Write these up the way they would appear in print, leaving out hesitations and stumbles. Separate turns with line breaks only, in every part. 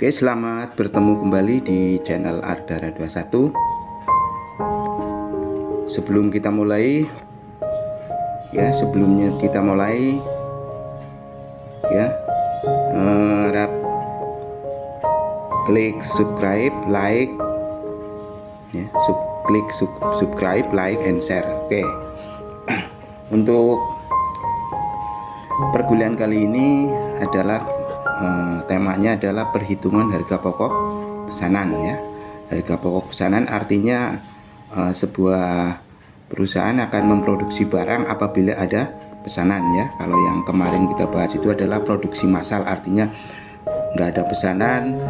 Oke, selamat bertemu kembali di channel Ardara21. Sebelumnya kita mulai ya, harap klik subscribe, like ya, klik subscribe, like and share. Oke. Untuk perkuliahan kali ini adalah temanya adalah perhitungan harga pokok pesanan ya. Harga pokok pesanan artinya sebuah perusahaan akan memproduksi barang apabila ada pesanan ya. Kalau yang kemarin kita bahas itu adalah produksi massal, artinya nggak ada pesanan,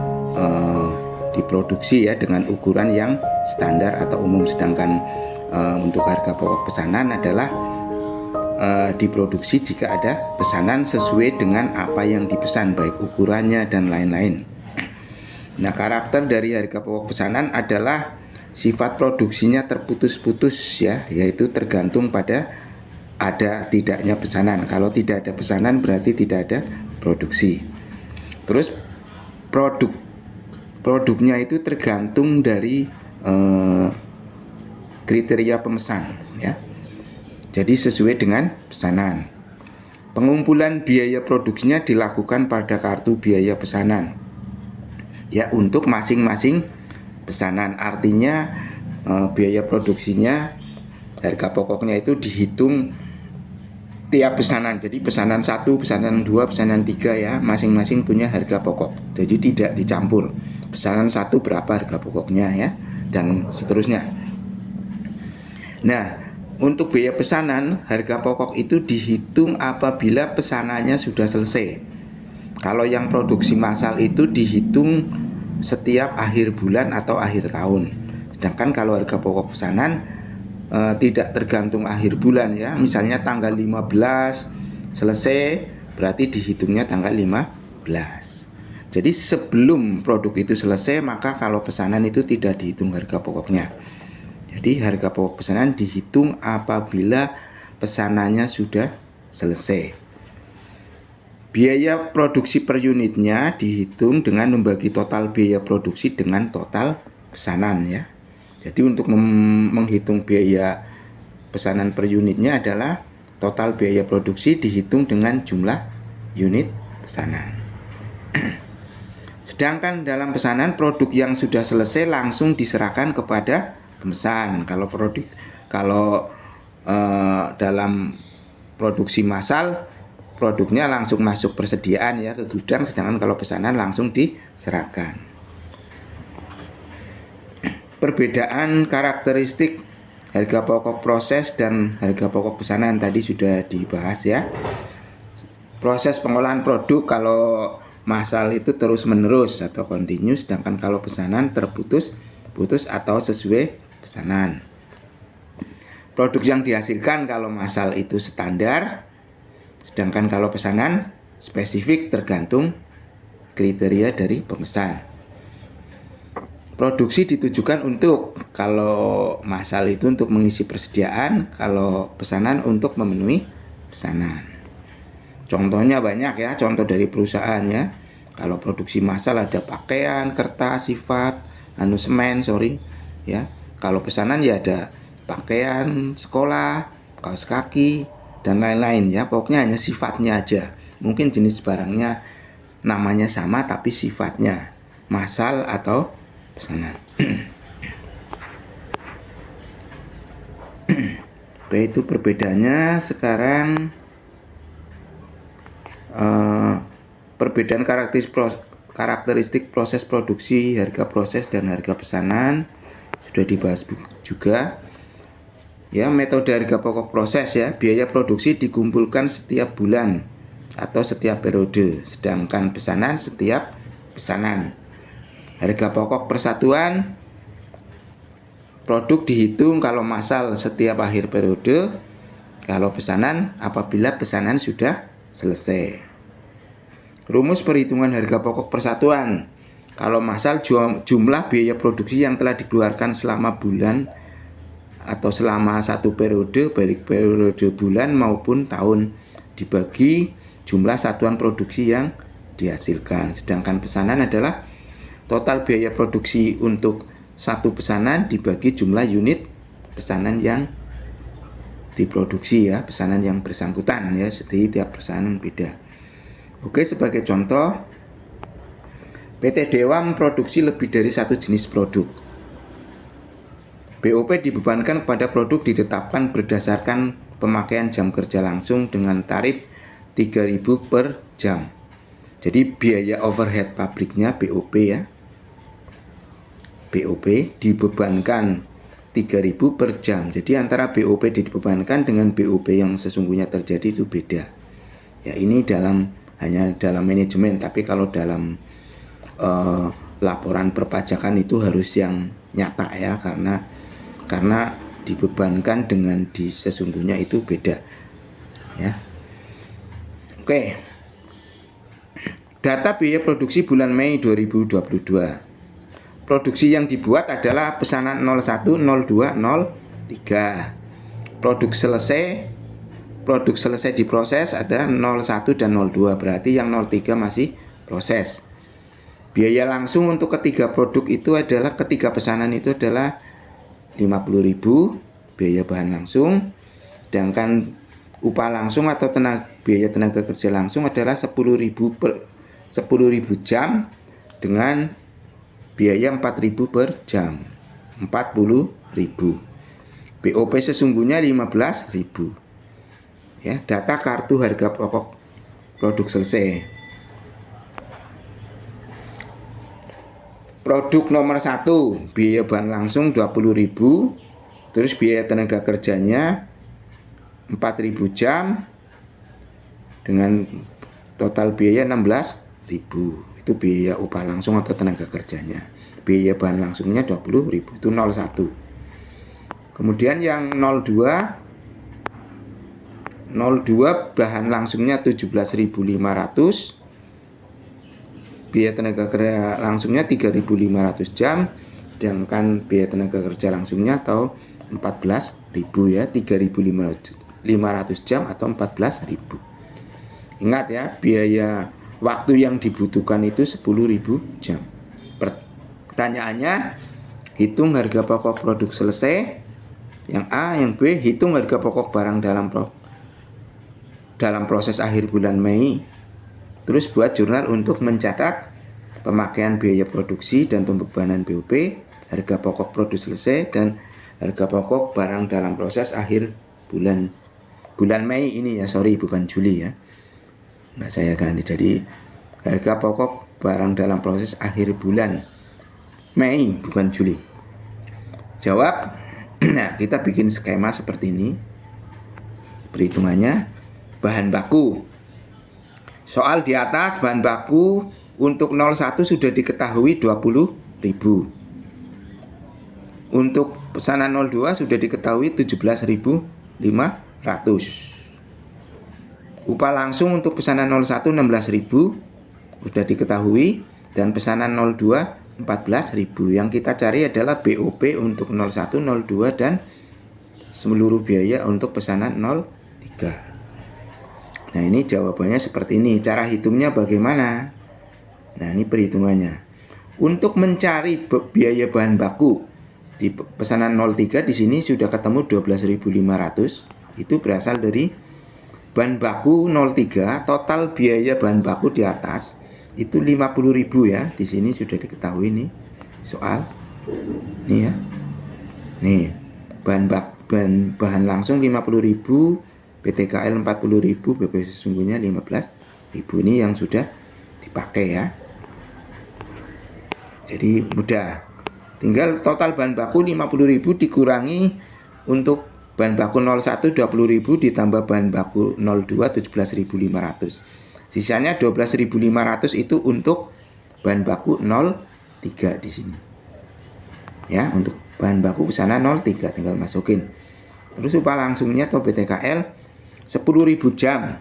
diproduksi ya dengan ukuran yang standar atau umum. Sedangkan untuk harga pokok pesanan adalah diproduksi jika ada pesanan sesuai dengan apa yang dipesan, baik ukurannya dan lain-lain. Nah, karakter dari harga pokok pesanan adalah sifat produksinya terputus-putus ya, yaitu tergantung pada ada tidaknya pesanan. Kalau tidak ada pesanan berarti tidak ada produksi. Terus produknya itu tergantung dari kriteria pemesan ya. Jadi sesuai dengan pesanan. Pengumpulan biaya produksinya dilakukan pada kartu biaya pesanan ya, untuk masing-masing pesanan. Artinya biaya produksinya, harga pokoknya itu dihitung tiap pesanan. Jadi pesanan 1, pesanan 2, pesanan 3 ya, masing-masing punya harga pokok. Jadi tidak dicampur. Pesanan 1 berapa harga pokoknya ya, dan seterusnya. Nah, untuk biaya pesanan, harga pokok itu dihitung apabila pesanannya sudah selesai. Kalau yang produksi massal itu dihitung setiap akhir bulan atau akhir tahun. Sedangkan kalau harga pokok pesanan tidak tergantung akhir bulan ya. Misalnya tanggal 15 selesai, berarti dihitungnya tanggal 15. Jadi sebelum produk itu selesai, maka kalau pesanan itu tidak dihitung harga pokoknya. Jadi harga pokok pesanan dihitung apabila pesanannya sudah selesai. Biaya produksi per unitnya dihitung dengan membagi total biaya produksi dengan total pesanan ya. Jadi untuk menghitung biaya pesanan per unitnya adalah total biaya produksi dihitung dengan jumlah unit pesanan. Sedangkan dalam pesanan, produk yang sudah selesai langsung diserahkan kepada pemesan. Kalau dalam produksi massal, produknya langsung masuk persediaan ya ke gudang, sedangkan kalau pesanan langsung diserahkan. Perbedaan karakteristik harga pokok proses dan harga pokok pesanan tadi sudah dibahas ya. Proses pengolahan produk kalau massal itu terus menerus atau continuous, sedangkan kalau pesanan terputus atau sesuai pesanan. Produk yang dihasilkan kalau massal itu standar, sedangkan kalau pesanan spesifik tergantung kriteria dari pemesan. Produksi ditujukan untuk, kalau massal itu untuk mengisi persediaan, kalau pesanan untuk memenuhi pesanan. Contohnya banyak ya, contoh dari perusahaan ya. Kalau produksi massal ada pakaian, kertas, semen ya. Kalau pesanan ya ada pakaian sekolah, kaos kaki dan lain-lain ya. Pokoknya hanya sifatnya aja. Mungkin jenis barangnya namanya sama tapi sifatnya massal atau pesanan. Oke, itu perbedaannya. Sekarang perbedaan karakteristik proses produksi, harga proses dan harga pesanan sudah dibahas juga ya. Metode harga pokok proses ya, biaya produksi dikumpulkan setiap bulan atau setiap periode, sedangkan pesanan setiap pesanan. Harga pokok persatuan, produk dihitung kalau massal setiap akhir periode, kalau pesanan apabila pesanan sudah selesai. Rumus perhitungan harga pokok persatuan. Kalau massal, jumlah biaya produksi yang telah dikeluarkan selama bulan atau selama satu periode, baik periode bulan maupun tahun, dibagi jumlah satuan produksi yang dihasilkan. Sedangkan pesanan adalah total biaya produksi untuk satu pesanan dibagi jumlah unit pesanan yang diproduksi ya, pesanan yang bersangkutan ya, jadi tiap pesanan beda. Oke, sebagai contoh, PT Dewa memproduksi lebih dari satu jenis produk. BOP dibebankan kepada produk ditetapkan berdasarkan pemakaian jam kerja langsung dengan tarif 3.000 per jam. Jadi biaya overhead pabriknya BOP ya, BOP dibebankan 3.000 per jam. Jadi antara BOP dibebankan dengan BOP yang sesungguhnya terjadi itu beda. Ya, ini hanya dalam manajemen, tapi kalau dalam laporan perpajakan itu harus yang nyata ya, karena dibebankan dengan di sesungguhnya itu beda. Ya. Oke. Data biaya produksi bulan Mei 2022. Produksi yang dibuat adalah pesanan 01, 02, 03. Produk selesai diproses ada 01 dan 02, berarti yang 03 masih proses. Biaya langsung untuk ketiga produk itu adalah, ketiga pesanan itu adalah 50.000 biaya bahan langsung, sedangkan upah langsung atau biaya tenaga kerja langsung adalah 10.000 jam dengan biaya 4.000 per jam, 40.000. BOP sesungguhnya 15.000. Ya, data kartu harga pokok produk selesai. Produk nomor 1 biaya bahan langsung 20.000, terus biaya tenaga kerjanya 4.000 jam dengan total biaya 16.000. Itu biaya upah langsung atau tenaga kerjanya. Biaya bahan langsungnya 20.000, itu 01. Kemudian yang 02 bahan langsungnya 17.500, biaya tenaga kerja langsungnya 3.500 jam, sedangkan biaya tenaga kerja langsungnya atau 14.000 ya, 3.500 jam atau 14.000. Ingat ya, biaya waktu yang dibutuhkan itu 10.000 jam. Pertanyaannya, hitung harga pokok produk selesai. Yang A, yang B, hitung harga pokok barang dalam proses akhir bulan Mei. Terus buat jurnal untuk mencatat pemakaian biaya produksi dan pembebanan BOP, harga pokok produk selesai, dan harga pokok barang dalam proses akhir bulan Mei ini ya, sorry bukan Juli ya. Nah, saya ganti jadi harga pokok barang dalam proses akhir bulan Mei, bukan Juli. Jawab. Nah, kita bikin skema seperti ini. Perhitungannya, bahan baku. Soal di atas, bahan baku untuk 01 sudah diketahui 20.000. Untuk pesanan 02 sudah diketahui 17.500. Upah langsung untuk pesanan 01 16.000 sudah diketahui, dan pesanan 02 14.000. Yang kita cari adalah BOP untuk 01, 02 dan seluruh biaya untuk pesanan 03. Nah, ini jawabannya seperti ini. Cara hitungnya bagaimana? Nah, ini perhitungannya. Untuk mencari biaya bahan baku di pesanan 03 di sini sudah ketemu 12.500. Itu berasal dari bahan baku 03, total biaya bahan baku di atas itu 50.000 ya. Di sini sudah diketahui nih soal. Nih ya. Nih, bahan langsung 50.000, PTKL 40.000, BP sesungguhnya 15.000. Ini yang sudah dipakai ya. Jadi mudah. Tinggal total bahan baku 50.000 dikurangi untuk bahan baku 01 20.000 ditambah bahan baku 02 17.500. Sisanya 12.500 itu untuk bahan baku 03 di sini. Ya, untuk bahan baku pesanan 03 tinggal masukin. Terus upah langsungnya atau BTKL 10.000 jam.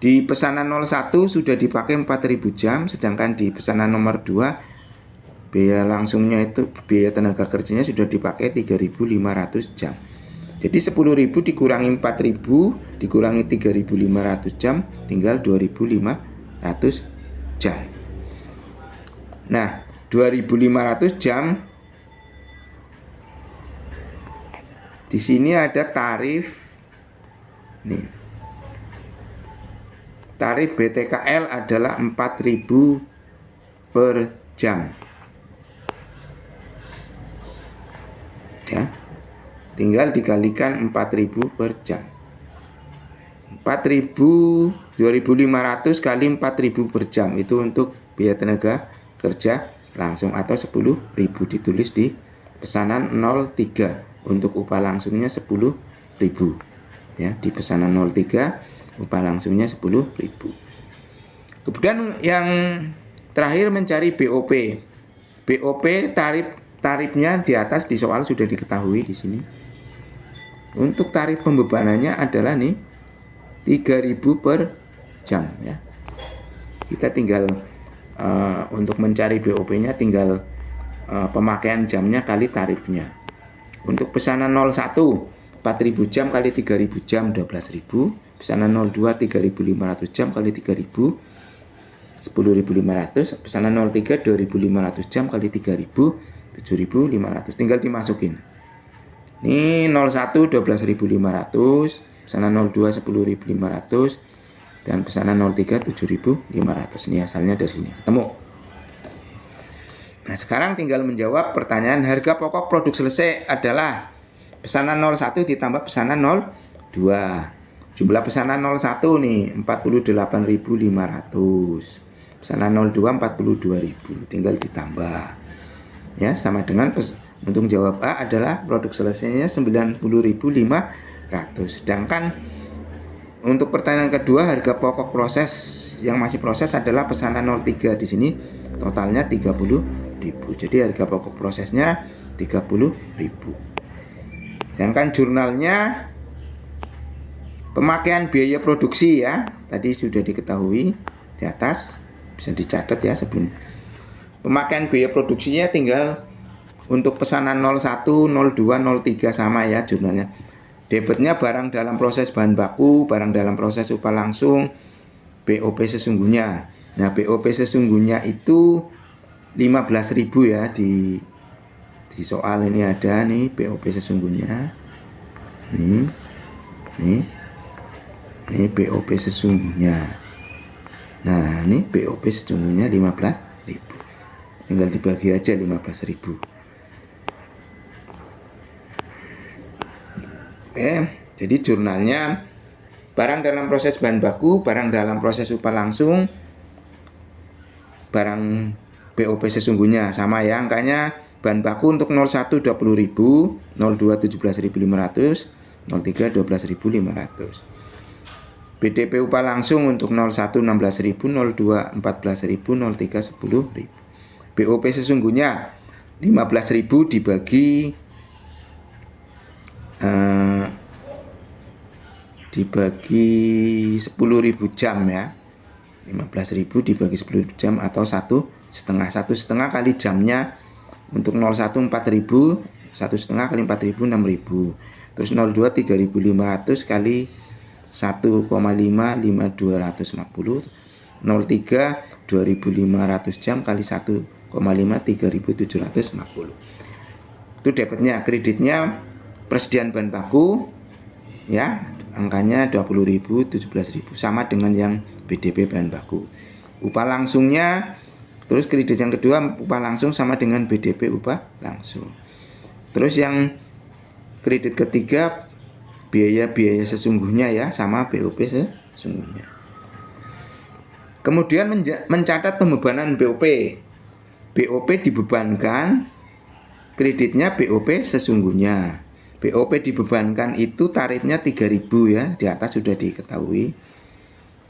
Di pesanan 01 sudah dipakai 4.000 jam, sedangkan di pesanan nomor 2 biaya langsungnya itu biaya tenaga kerjanya sudah dipakai 3.500 jam. Jadi 10.000 dikurangi 4.000 dikurangi 3.500 jam tinggal 2.500 jam. Nah, 2.500 jam. Di sini ada tarif nih. Tarif BTKL adalah 4.000 per jam. Ya. Tinggal dikalikan 4.000 per jam. 2.500 kali 4.000 per jam itu untuk biaya tenaga kerja langsung atau 10.000 ditulis di pesanan 03. Untuk upah langsungnya 10.000 ya, di pesanan 03 upah langsungnya 10.000. Kemudian yang terakhir mencari BOP. BOP tarifnya di atas di soal sudah diketahui di sini. Untuk tarif pembebanannya adalah nih 3.000 per jam ya. Kita tinggal untuk mencari BOP-nya tinggal pemakaian jamnya kali tarifnya. Untuk pesanan 01 4.000 jam kali 3.000 jam 12.000. Pesanan 02 3.500 jam kali 3.000 10.500. Pesanan 03 2.500 jam kali 3.000 7.500. Tinggal dimasukin. Ini 01 12.500, pesanan 02 10.500 dan pesanan 03 7.500. Ini asalnya dari sini ketemu. Nah, sekarang tinggal menjawab pertanyaan harga pokok produk selesai adalah pesanan 01 ditambah pesanan 02. Jumlah pesanan 01 nih 48.500. Pesanan 02 42.000. Tinggal ditambah. Ya, sama dengan untuk jawab A adalah produk selesainya 90.500. Sedangkan untuk pertanyaan kedua harga pokok proses yang masih proses adalah pesanan 03. Di sini totalnya 30.000. Jadi harga pokok prosesnya 30.000. Sedangkan jurnalnya pemakaian biaya produksi ya, tadi sudah diketahui di atas, bisa dicatat ya sebelum. Pemakaian biaya produksinya tinggal untuk pesanan 01, 02, 03 sama ya jurnalnya. Debitnya barang dalam proses bahan baku, barang dalam proses upah langsung, BOP sesungguhnya. Nah, BOP sesungguhnya itu 15.000 ya, di soal ini ada nih BOP sesungguhnya. Nih BOP sesungguhnya. Nah, ini BOP sesungguhnya 15.000. Tinggal dibagi aja 15.000. Jadi jurnalnya barang dalam proses bahan baku, barang dalam proses upah langsung, barang BOP sesungguhnya sama ya angkanya. Bahan baku untuk 01 20.000, 02 17.500, 03 12.500. BDP upah langsung untuk 01 16.000, 02 14.000, 03 10.000. BOP sesungguhnya 15.000 dibagi 10.000 jam ya. 15.000 dibagi 10.000 jam atau 1,5 kali jamnya. Untuk 01 4.000, 1,5 kali 4.000 6.000. Terus 02 3.500 kali 1,5 5.250. 03 2.500 jam kali 1,5 3.750. Itu debitnya. Kreditnya persediaan bahan baku ya, angkanya 20.000 17.000 sama dengan yang BDP bahan baku. Upah langsungnya, terus kredit yang kedua upah langsung sama dengan BDP upah langsung. Terus yang kredit ketiga biaya-biaya sesungguhnya ya, sama BOP sesungguhnya. Kemudian mencatat pembebanan BOP. BOP dibebankan, kreditnya BOP sesungguhnya. BOP dibebankan itu tarifnya 3.000 ya, di atas sudah diketahui.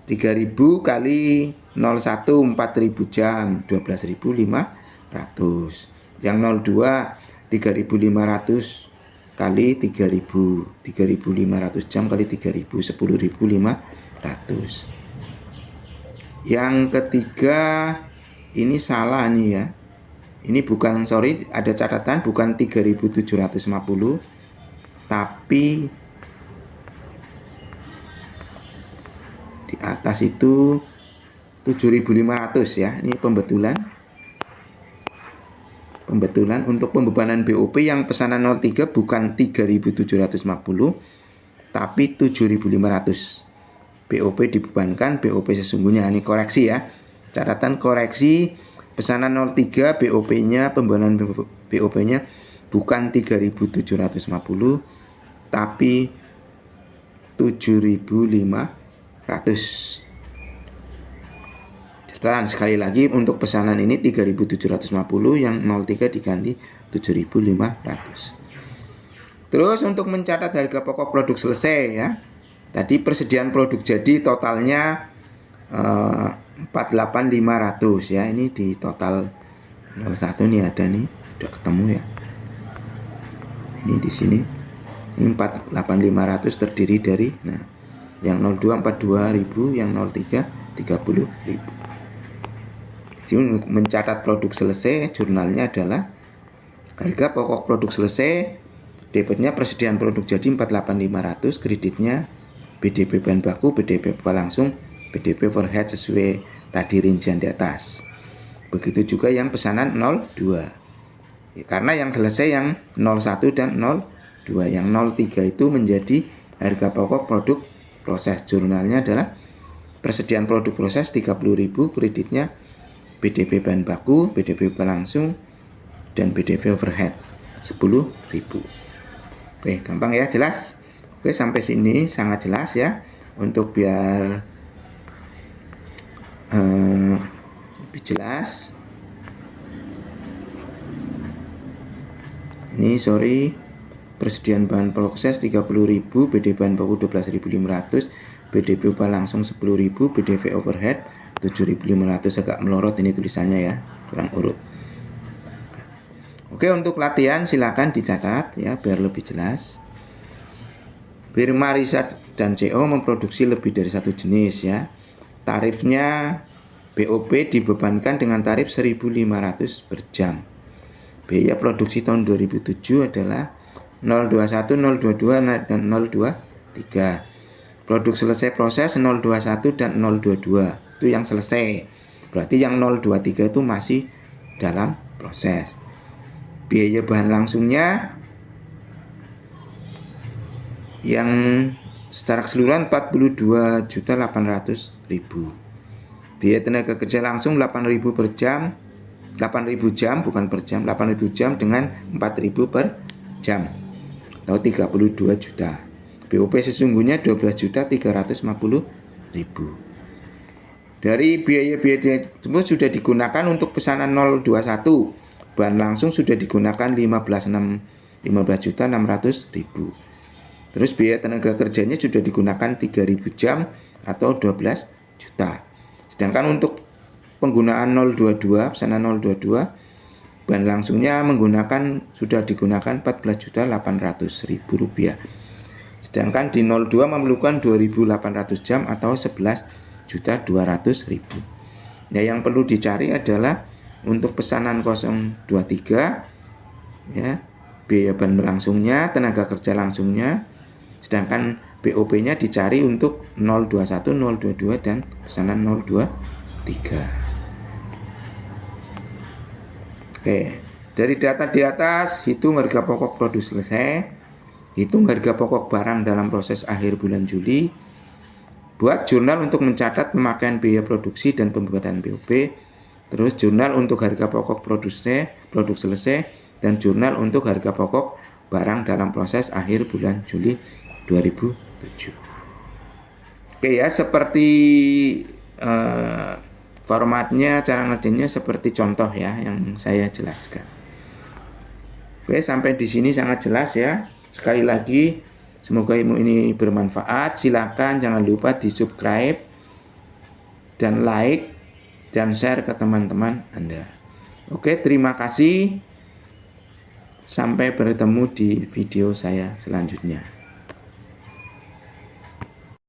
3.000 kali 01 4.000 jam 12.500. Yang 02 3.500 kali 3.000 3.500 jam kali 3.000 10.500. Yang ketiga ini salah nih ya. Ini bukan, sorry, ada catatan bukan 3.750 tapi di atas itu 7.500 ya. Ini pembetulan. Pembetulan untuk pembebanan BOP yang pesanan 03 bukan 3.750 tapi 7.500. BOP dibebankan, BOP sesungguhnya. Ini koreksi ya. Catatan koreksi, pesanan 03 BOP-nya, pembebanan BOP-nya bukan 3.750 tapi 7.500. Dan sekali lagi untuk pesanan ini 3.750, yang 03 diganti 7.500. Terus untuk mencatat harga pokok produk selesai ya. Tadi persediaan produk jadi totalnya 48.500 ya. Ini di total 01 nih ada nih, udah ketemu ya. Ini di sini. Ini 48.500 terdiri dari yang 02 42.000, yang 03 30.000. Jadi untuk mencatat produk selesai, jurnalnya adalah harga pokok produk selesai, debitnya persediaan produk jadi 48.500, kreditnya BDP bahan baku, BDP langsung, BDP overhead sesuai tadi rincian di atas. Begitu juga yang pesanan 02. Ya, karena yang selesai yang 01 dan 02, yang 03 itu menjadi harga pokok produk proses. Jurnalnya adalah persediaan produk proses 30.000, kreditnya BDP bahan baku, BDP langsung, dan BDP overhead 10.000. Oke, gampang ya, jelas. Oke, sampai sini sangat jelas ya. Untuk biar lebih jelas, ini persediaan bahan proses 30.000, BDP bahan baku 12.500, BDP langsung 10.000, BDP overhead 7.500. Agak melorot ini tulisannya ya, kurang urut. Oke, untuk latihan silakan dicatat ya biar lebih jelas. Firma Riset dan CO memproduksi lebih dari satu jenis ya. Tarifnya BOP dibebankan dengan tarif 1.500 per jam. Biaya produksi tahun 2007 adalah 021, 022 dan 023. Produk selesai proses 021 dan 022. Itu yang selesai. Berarti yang 023 itu masih dalam proses. Biaya bahan langsungnya yang secara keseluruhan 42.800.000. Biaya tenaga kerja langsung 8.000 per jam. 8.000 jam bukan per jam, 8.000 jam dengan 4.000 per jam atau 32 juta. BOP sesungguhnya 12.350.000. Dari biaya-biaya tersebut sudah digunakan untuk pesanan 021. Bahan langsung sudah digunakan 15.600.000. Terus biaya tenaga kerjanya sudah digunakan 3.000 jam atau 12 juta. Sedangkan untuk penggunaan 022, pesanan 022, bahan langsungnya sudah digunakan 14.800.000 rupiah. Sedangkan di 02 memerlukan 2.800 jam atau 11.200.000. Nah, yang perlu dicari adalah untuk pesanan 023 ya, biaya bahan langsungnya, tenaga kerja langsungnya, sedangkan BOP-nya dicari untuk 021, 022 dan pesanan 023. Oke, dari data di atas hitung harga pokok produk selesai, hitung harga pokok barang dalam proses akhir bulan Juli. Buat jurnal untuk mencatat pemakaian biaya produksi dan pembuatan BOP. Terus jurnal untuk harga pokok produk selesai, dan jurnal untuk harga pokok barang dalam proses akhir bulan Juli 2007. Oke ya, seperti formatnya, cara ngerjainnya seperti contoh ya yang saya jelaskan. Oke, sampai di sini sangat jelas ya. Sekali lagi, semoga ilmu ini bermanfaat. Silakan jangan lupa di-subscribe dan like dan share ke teman-teman Anda. Oke, terima kasih. Sampai bertemu di video saya selanjutnya.